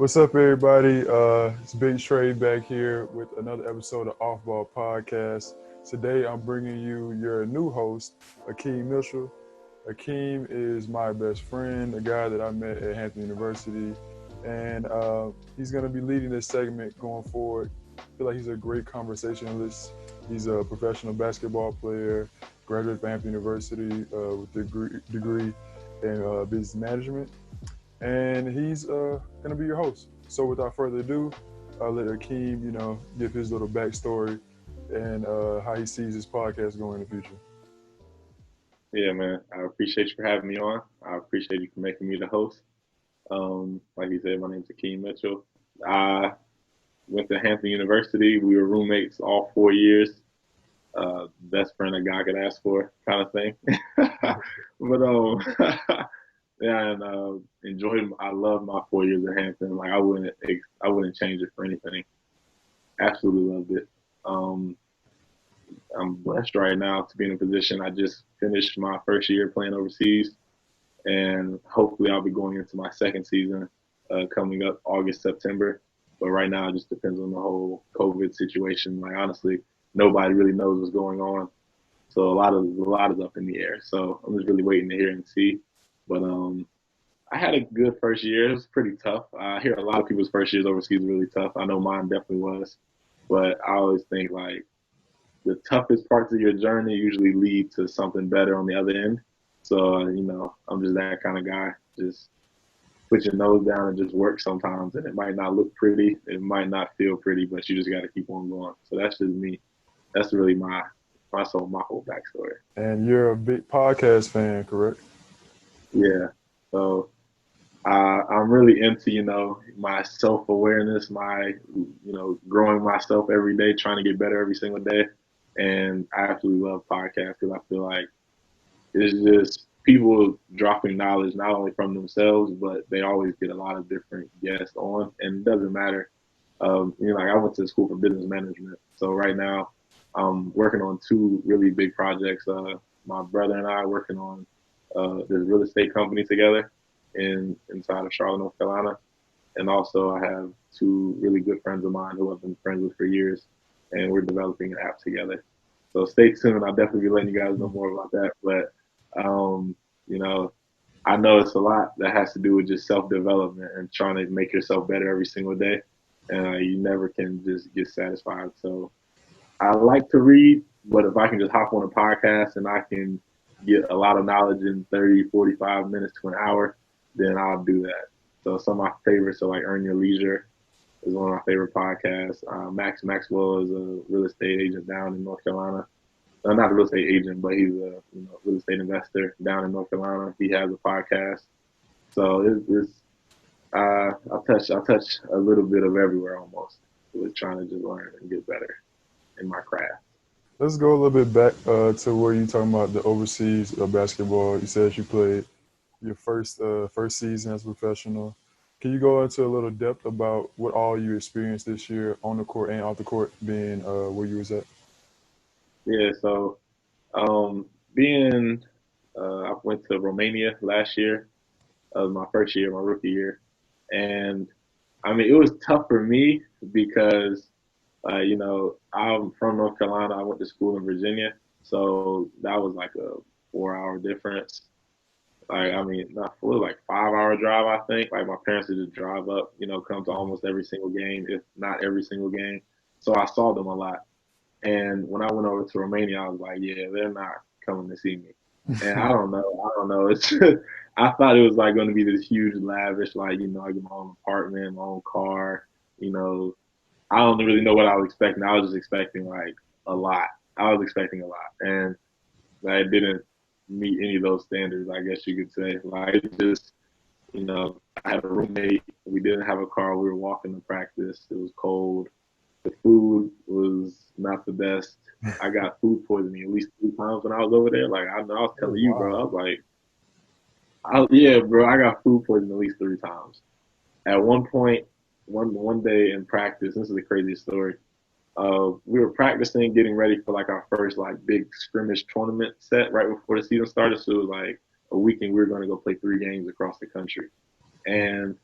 What's up, everybody? It's Big Trey back here with another episode of OffBall Podcast. Today, I'm bringing you your new host, Akim Mitchell. Akim is my best friend, a guy that I met at Hampton University, and he's going to be leading this segment going forward. I feel like he's a great conversationalist. He's a professional basketball player, graduate from Hampton University with a degree in business management. And he's going to be your host. So without further ado, I'll let Akim, give his little backstory and how he sees his podcast going in the future. Yeah, man. I appreciate you for having me on. I appreciate you for making me the host. Like you said, my name's Akim Mitchell. I went to Hampton University. We were roommates all 4 years. Best friend a guy could ask for, kind of thing. But yeah, and enjoyed. I loved my 4 years at Hampton. Like I wouldn't change it for anything. Absolutely loved it. I'm blessed right now to be in a position. I just finished my first year playing overseas, and hopefully I'll be going into my second season coming up August, September. But right now it just depends on the whole COVID situation. Like honestly, nobody really knows what's going on, so a lot is up in the air. So I'm just really waiting to hear and see. But I had a good first year. It was pretty tough. I hear a lot of people's first years overseas were really tough. I know mine definitely was. But I always think like the toughest parts of your journey usually lead to something better on the other end. So, I'm just that kind of guy. Just put your nose down and just work sometimes. And it might not look pretty. It might not feel pretty, but you just got to keep on going. So that's just me. That's really my whole backstory. And you're a big podcast fan, correct? Yeah. So I'm really into, my self-awareness, my, growing myself every day, trying to get better every single day. And I absolutely love podcasts because I feel like it's just people dropping knowledge not only from themselves, but they always get a lot of different guests on. And it doesn't matter. Like I went to school for business management. So right now I'm working on two really big projects. My brother and I are working on this real estate company together inside of Charlotte, North Carolina. And also I have two really good friends of mine who I've been friends with for years, and we're developing an app together. So stay tuned. I'll definitely be letting you guys know more about that. But, I know it's a lot that has to do with just self-development and trying to make yourself better every single day. And you never can just get satisfied. So I like to read, but if I can just hop on a podcast and I can get a lot of knowledge in 30, 45 minutes to an hour, then I'll do that. So some of my favorites are like Earn Your Leisure is one of my favorite podcasts. Max Maxwell is a real estate agent down in North Carolina. Not a real estate agent, but he's a real estate investor down in North Carolina. He has a podcast. So I'll touch a little bit of everywhere almost with trying to just learn and get better in my craft. Let's go a little bit back to where you're talking about the overseas basketball. You said you played your first season as a professional. Can you go into a little depth about what all you experienced this year on the court and off the court, being where you was at? Yeah, so being I went to Romania last year. That was my first year, my rookie year, and I mean it was tough for me because I'm from North Carolina. I went to school in Virginia, so that was like a 4 hour difference. Like I mean, not it was like 5 hour drive. I think like my parents would just drive up, come to almost every single game, if not every single game. So I saw them a lot. And when I went over to Romania, I was like, yeah, they're not coming to see me. And I don't know. It's I thought it was like going to be this huge, lavish, like I get my own apartment, my own car. You know, I don't really know what I was expecting. I was just expecting like a lot. I was expecting a lot, and I didn't meet any of those standards. I guess you could say. Like it just, I had a roommate. We didn't have a car. We were walking to practice. It was cold. The food was not the best. I got food poisoning at least 3 times when I was over there. Like I was Oh, telling you, bro. wow. I was like, yeah, bro. I got food poisoning at least 3 times. At one point, one day in practice, this is the craziest story. We were practicing, getting ready for like our first like big scrimmage tournament set right before the season started. So it was like a weekend we were going to go play 3 games across the country, and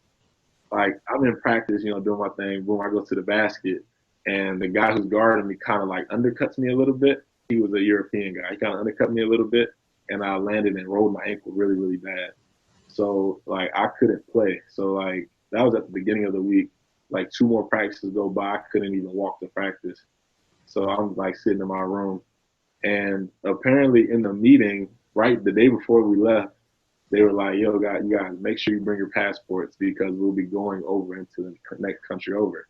like I'm in practice, doing my thing. Boom, I go to the basket, and the guy who's guarding me kind of like undercuts me a little bit. He was a European guy. He kind of undercut me a little bit, and I landed and rolled my ankle really, really bad. So like I couldn't play. So like that was at the beginning of the week. Like 2 more practices go by, I couldn't even walk to practice. So I'm like sitting in my room, and apparently in the meeting, right the day before we left, they were like, "Yo, guys, you guys, make sure you bring your passports because we'll be going over into the next country over."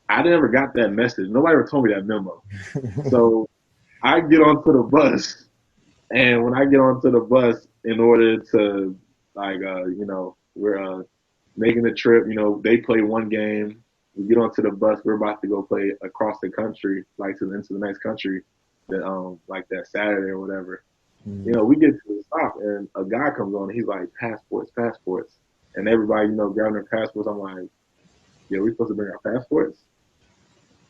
I never got that message. Nobody ever told me that memo. So I get onto the bus, and when I get onto the bus, in order to like, we're making the trip. They play one game. We get onto the bus. We're about to go play across the country, like into the next country, like that Saturday or whatever. We get to the stop and a guy comes on and he's like, passports, passports. And everybody, grabbing their passports. I'm like, yeah, we supposed to bring our passports?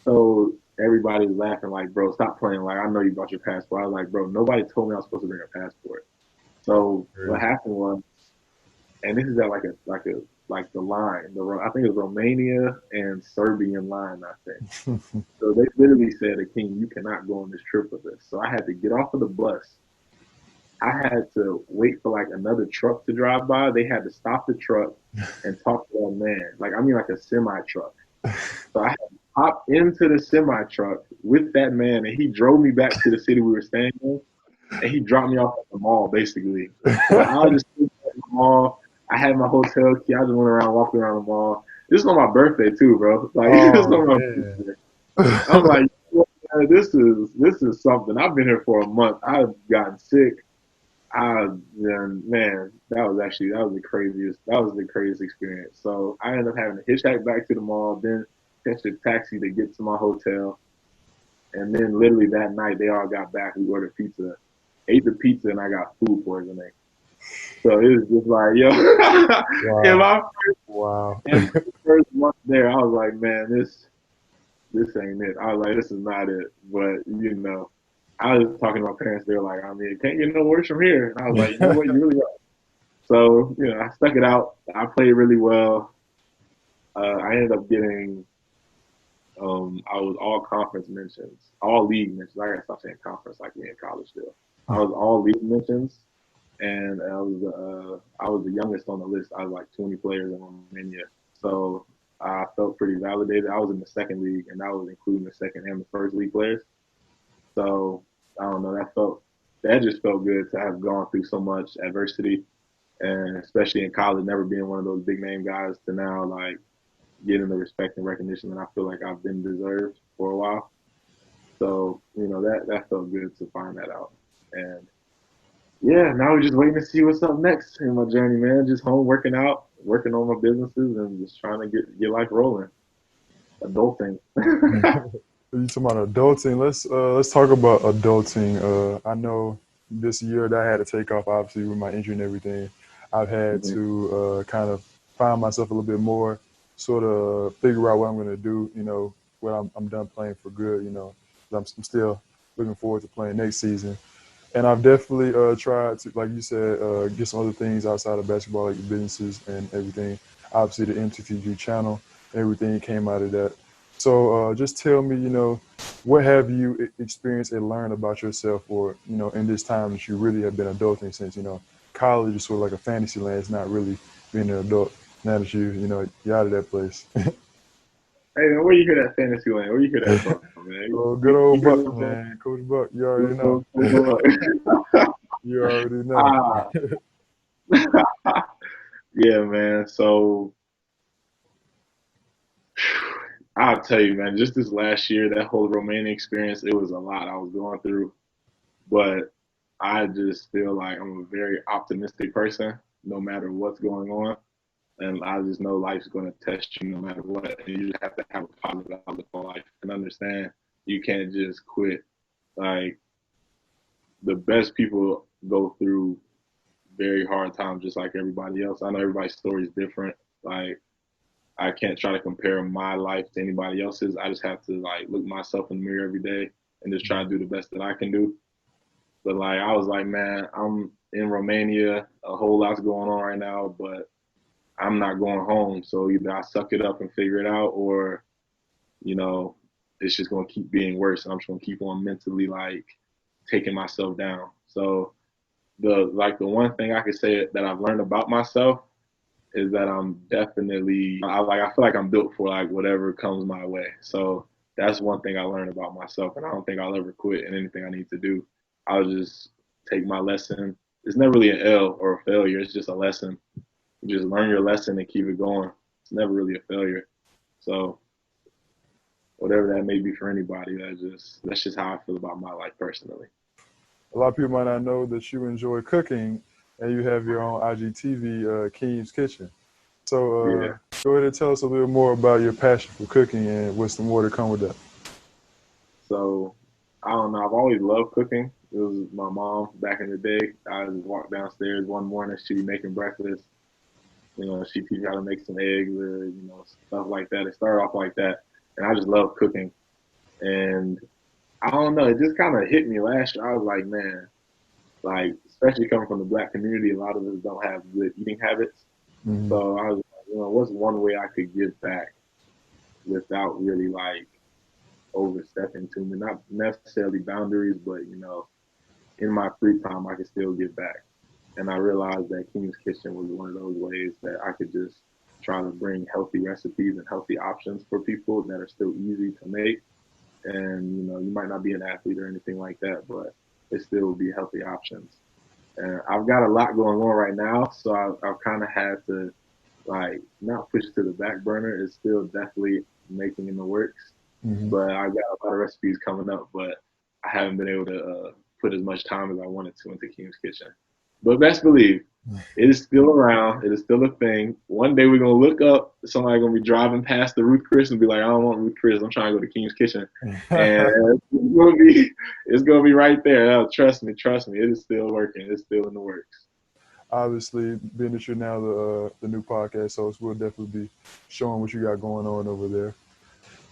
So everybody's laughing like, bro, stop playing. Like, I know you brought your passport. I was like, bro, nobody told me I was supposed to bring a passport. So what happened was, and this is at like the line, I think it was Romania and Serbian line, I think. So they literally said, Akim, you cannot go on this trip with us. So I had to get off of the bus. I had to wait for like another truck to drive by. They had to stop the truck and talk to that man. Like a semi truck. So I had to hop into the semi truck with that man, and he drove me back to the city we were staying in, and he dropped me off at the mall basically. So I was just at the mall. I had my hotel key. I just went around walking around the mall. This is on my birthday too, bro. Like this is on my birthday. I'm like, this is something. I've been here for a month. I've gotten sick. Man, that was the craziest experience. So I ended up having to hitchhike back to the mall, then catch a taxi to get to my hotel, and then literally that night they all got back. We ordered pizza, ate the pizza, and I got food poisoning. So it was just like, yo, Wow. in my first month there, I was like, man, this ain't it. I was like, this is not it. But I was talking to my parents. They were like, I mean, it can't get no worse from here. And I was like, you know what, you really right. So I stuck it out. I played really well. I ended up getting, I was all conference mentions, all league mentions. I gotta stop saying conference like we in college still. I was all league mentions, and I was the youngest on the list. I was like 20 players in Romania. So I felt pretty validated. I was in the second league, and that was including the second and the first league players. So I don't know. That just felt good to have gone through so much adversity, and especially in college, never being one of those big name guys to now like getting the respect and recognition that I feel like I've been deserved for a while. So that felt good to find that out. And yeah, now we're just waiting to see what's up next in my journey, man. Just home working out, working on my businesses, and just trying to get life rolling. Adulting. You talking about adulting? Let's talk about adulting. I know this year that I had to take off, obviously with my injury and everything. I've had Mm-hmm. to kind of find myself a little bit more, sort of figure out what I'm going to do. When I'm done playing for good. I'm still looking forward to playing next season. And I've definitely tried to, like you said, get some other things outside of basketball, like businesses and everything. Obviously, the MTTG channel, everything came out of that. So just tell me, what have you experienced and learned about yourself, or in this time that you really have been adulting since college is sort of like a fantasy land. It's not really being an adult now that you're out of that place. Hey man, where you hear that fantasy land? Where you hear that from, man? Oh, good You old hear Buck, that man, Coach Buck. You already know. from? You already know. Ah, yeah, man. So I'll tell you, man. Just this last year, that whole Romanian experience, it was a lot I was going through. But I just feel like I'm a very optimistic person, no matter what's going on. And I just know life's going to test you no matter what. And you just have to have a positive outlook on life and understand you can't just quit. Like, the best people go through very hard times just like everybody else. I know everybody's story is different. Like, I can't try to compare my life to anybody else's. I just have to like look myself in the mirror every day and just try to do the best that I can do. But like I was like, man, I'm in Romania. A whole lot's going on right now, but I'm not going home. So either I suck it up and figure it out, or, you know, it's just going to keep being worse. And I'm just going to keep on mentally like taking myself down. So the one thing I could say that I've learned about myself is that I'm definitely, I feel like I'm built for like whatever comes my way. So that's one thing I learned about myself, and I don't think I'll ever quit in anything I need to do. I'll just take my lesson. It's never really an L or a failure. It's just a lesson. You just learn your lesson and keep it going. It's never really a failure. So whatever that may be for anybody, that's just how I feel about my life personally. A lot of people might not know that you enjoy cooking and you have your own IGTV, Akim's Kitchen. So Yeah. go ahead and tell us a little more about your passion for cooking and what's the more to come with that. So I don't know. I've always loved cooking. It was my mom back in the day. I just walked downstairs one morning. She'd be making breakfast. You know, she'd teach me how to make some eggs or, you know, stuff like that. It started off like that. And I just love cooking. And I don't know. It just kind of hit me last year. I was like, man, like, especially coming from the Black community, a lot of us don't have good eating habits. Mm-hmm. So I was like, you know, what's one way I could give back without really like overstepping to me? Not necessarily boundaries, but, you know, in my free time, I could still give back. And I realized that King's Kitchen was one of those ways that I could just try to bring healthy recipes and healthy options for people that are still easy to make. And, you know, you might not be an athlete or anything like that, but it still would be healthy options. And I've got a lot going on right now, so I've kind of had to, like, not push it to the back burner. It's still definitely making in the works. Mm-hmm. But I've got a lot of recipes coming up, but I haven't been able to put as much time as I wanted to into King's Kitchen. But best believe, it is still around. It is still a thing. One day we're gonna look up. Somebody gonna be driving past the Ruth Chris and be like, "I don't want Ruth Chris. I'm trying to go to King's Kitchen," and it's gonna be right there. Oh, trust me. It is still working. It's still in the works. Obviously, being that you're now the new podcast host, we'll definitely be showing what you got going on over there.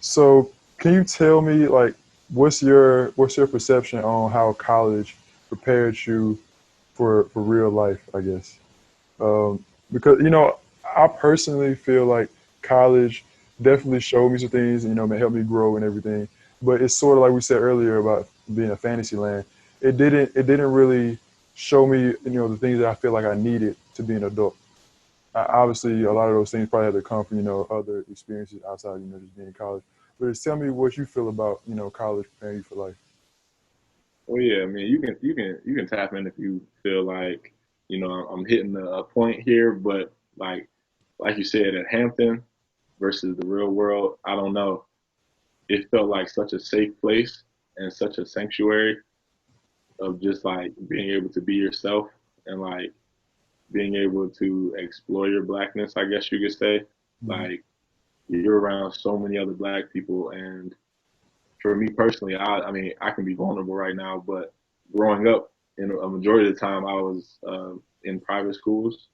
So, can you tell me, like, what's your perception on how college prepared you for real life? I guess because you know, I personally feel like college definitely showed me some things, you know, may help me grow and everything. But it's sort of like we said earlier about being a fantasy land. It didn't really show me, you know, the things that I feel like I needed to be an adult. Obviously, a lot of those things probably had to come from, you know, other experiences outside, you know, just being in college. But just tell me what you feel about, you know, college preparing you for life. Well, yeah. I mean, you can tap in if you feel like, you know, I'm hitting a point here, but like you said, at Hampton versus the real world, I don't know. It felt like such a safe place and such a sanctuary of just like being able to be yourself and like being able to explore your blackness, I guess you could say. Mm-hmm. Like you're around so many other black people, and for me personally, I mean, I can be vulnerable right now, but growing up, in a majority of the time, I was in private schools.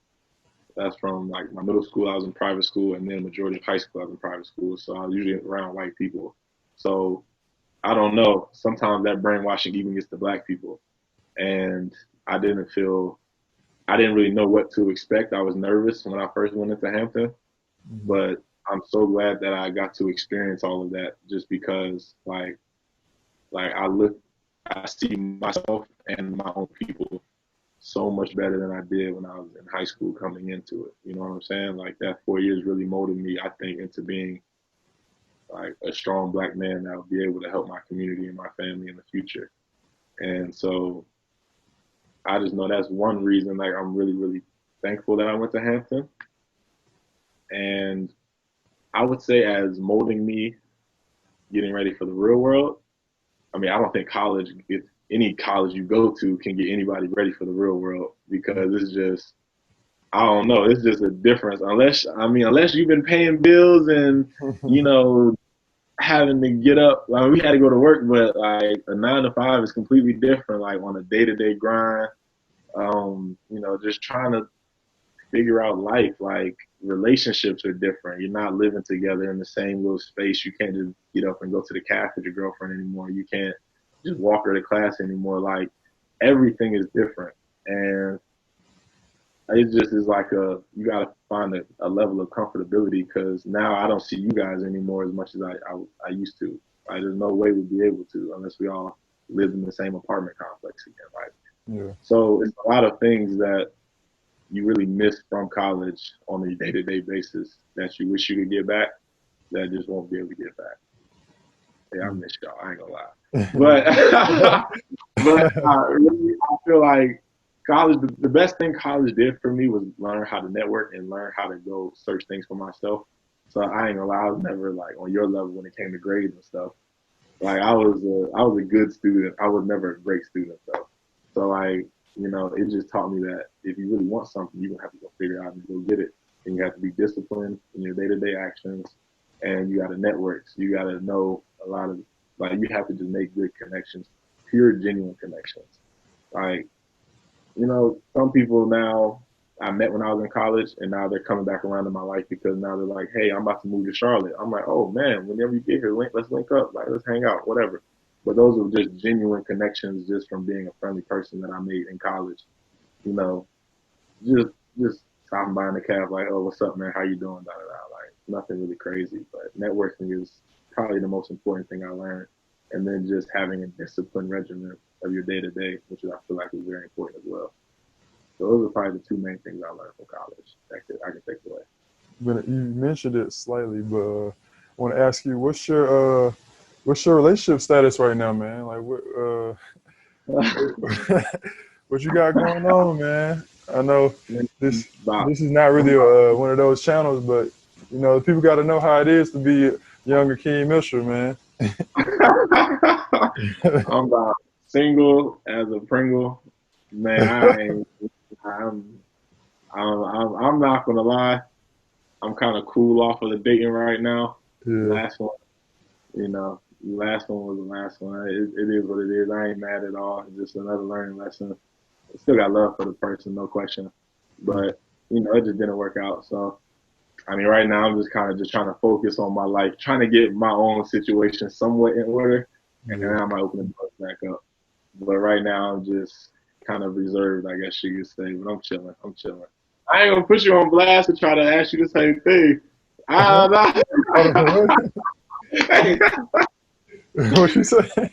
That's from like my middle school, I was in private school, and then majority of high school, I was in private school. So I was usually around white people. So I don't know. Sometimes that brainwashing even gets to black people, and I didn't feel I didn't really know what to expect. I was nervous when I first went into Hampton, Mm-hmm. but I'm so glad that I got to experience all of that just because like I see myself and my own people so much better than I did when I was in high school coming into it. You know what I'm saying? Like that 4 years really molded me, I think, into being like a strong black man that will be able to help my community and my family in the future. And so I just know that's one reason like I'm really, really thankful that I went to Hampton. And I would say as molding me getting ready for the real world, I mean, I don't think any college you go to can get anybody ready for the real world because it's just, I don't know, it's just a difference. Unless you've been paying bills and, you know, having to get up. Like we had to go to work, but like a 9 to 5 is completely different. Like on a day-to-day grind, you know, just trying to figure out life. Like relationships are different. You're not living together in the same little space. You can't just get up and go to the cafe with your girlfriend anymore. You can't just walk her to class anymore. Like everything is different. And it just is like you got to find a level of comfortability because now I don't see you guys anymore as much as I used to. Right? There's no way we'd be able to unless we all lived in the same apartment complex again. Right? Yeah. So it's a lot of things that you really miss from college on a day-to-day basis that you wish you could get back that just won't be able to get back. Yeah, I miss y'all. I ain't gonna lie, but really, I feel like college. The best thing college did for me was learn how to network and learn how to go search things for myself. So I ain't gonna lie, I was never like on your level when it came to grades and stuff. Like I was a good student. I was never a great student though. So like, it just taught me that if you really want something, you're gonna have to go figure it out and go get it. And you have to be disciplined in your day to day actions and you gotta network. So you gotta know a lot of like you have to just make good connections, pure genuine connections. Like, some people now I met when I was in college and now they're coming back around in my life because now they're like, hey, I'm about to move to Charlotte. I'm like, oh man, whenever you get here, let's link up, like let's hang out, whatever. But those are just genuine connections just from being a friendly person that I made in college. You know, just just stopping by in the cab, like, oh, what's up, man? How you doing? Da, da, da. Like nothing really crazy, but networking is probably the most important thing I learned. And then just having a disciplined regimen of your day to day, which I feel like is very important as well. So those are probably the two main things I learned from college that I can take away. But you mentioned it slightly, but I want to ask you, what's your relationship status right now, man? Like, what you got going on, man? I know this About, this is not really one of those channels, but people got to know how it is to be younger Akim Mitchell, man. I'm about single as a Pringle. Man, I ain't. I'm. I'm not gonna lie. I'm kind of cool off of the dating right now. Yeah, Last one, last one was the last one. It is what it is. I ain't mad at all. It's just another learning lesson. I still got love for the person, no question. But it just didn't work out. So I mean, right now I'm just kind of just trying to focus on my life, trying to get my own situation somewhat in order, and yeah. then I might open the doors back up. But right now I'm just kind of reserved, I guess you could say. But I'm chilling. I'm chilling. I ain't gonna put you on blast to try to ask you the same thing. Uh-huh. I What you say? ain't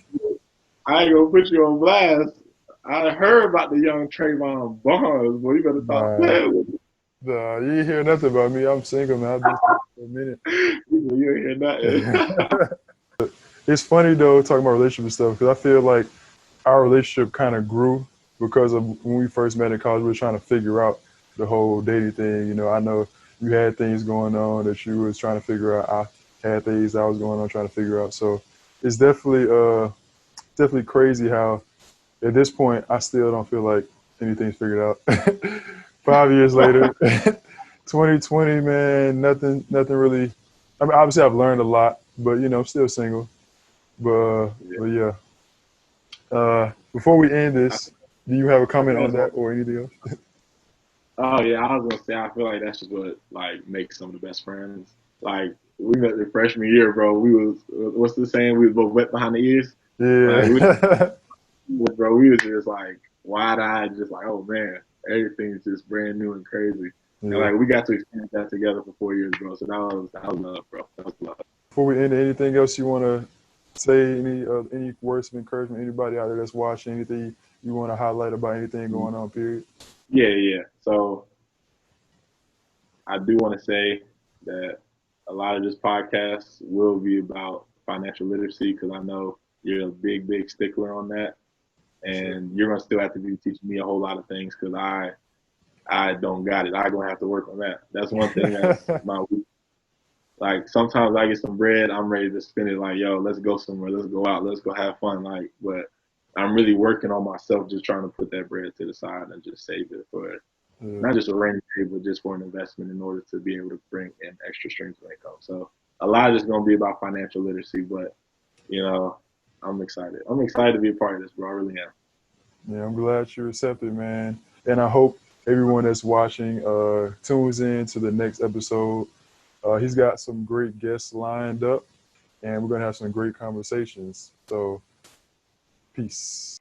gonna put you on blast. I heard about the young Trayvon Barnes, boy. You better stop Nah, playing with me. nah, you ain't hear nothing about me. I'm single, man. I've been single for a minute. You ain't hear nothing. It's funny though talking about relationship stuff because I feel like our relationship kind of grew because of when we first met in college. We were trying to figure out the whole dating thing. I know you had things going on that you was trying to figure out. I had things I was going on trying to figure out. So it's definitely crazy how at this point I still don't feel like anything's figured out. 5 years later, 2020, man, nothing really. I mean, obviously I've learned a lot, but I'm still single. But yeah. Before we end this, do you have a I think comment on that's that one. or anything else? Oh yeah, I was gonna say I feel like that's just what like makes some of the best friends. Like we met the freshman year, bro. We was what's the saying? We was both wet behind the ears. Like Yeah. we was just like wide eyed, just like oh man, everything's just brand new and crazy. And Yeah. like we got to experience that together for 4 years, bro. So that was love, bro. That was love. Before we end, anything else you want to say? Any words of encouragement? Anybody out there that's watching? Anything you want to highlight about anything going on? Period. Yeah, yeah. So I do want to say that a lot of this podcast will be about financial literacy because I know you're a big, big stickler on that, Sure. and you're gonna still have to be teaching me a whole lot of things because I don't got it. I'm gonna have to work on that. That's one thing that's my week. Like sometimes I get some bread, I'm ready to spend it. Like yo, let's go somewhere, let's go out, let's go have fun. Like, but I'm really working on myself, just trying to put that bread to the side and just save it for Yeah. not just a rainy day, but just for an investment in order to be able to bring in extra streams of income. So a lot is going to be about financial literacy, but you know, I'm excited. I'm excited to be a part of this, bro. I really am. Yeah, I'm glad you accepted, man. And I hope everyone that's watching tunes in to the next episode. He's got some great guests lined up, and we're going to have some great conversations. So, peace.